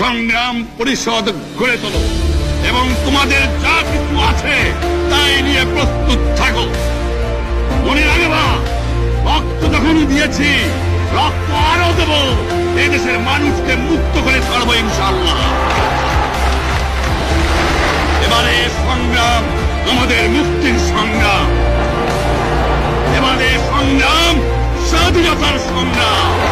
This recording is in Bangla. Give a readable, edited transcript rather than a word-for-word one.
সংগ্রাম পরিষদ গড়ে তোলো এবং তোমাদের যা কিছু আছে তাই নিয়ে প্রস্তুত থাকো। মনে রাখবা, রক্ত যখন দিয়েছি, রক্ত আরো দেব। এদেশের মানুষকে মুক্ত করে ছাড়বো ইনশাআল্লাহ। এবারে সংগ্রাম আমাদের মুক্তির সংগ্রাম, এবারে সংগ্রাম স্বাধীনতার সংগ্রাম।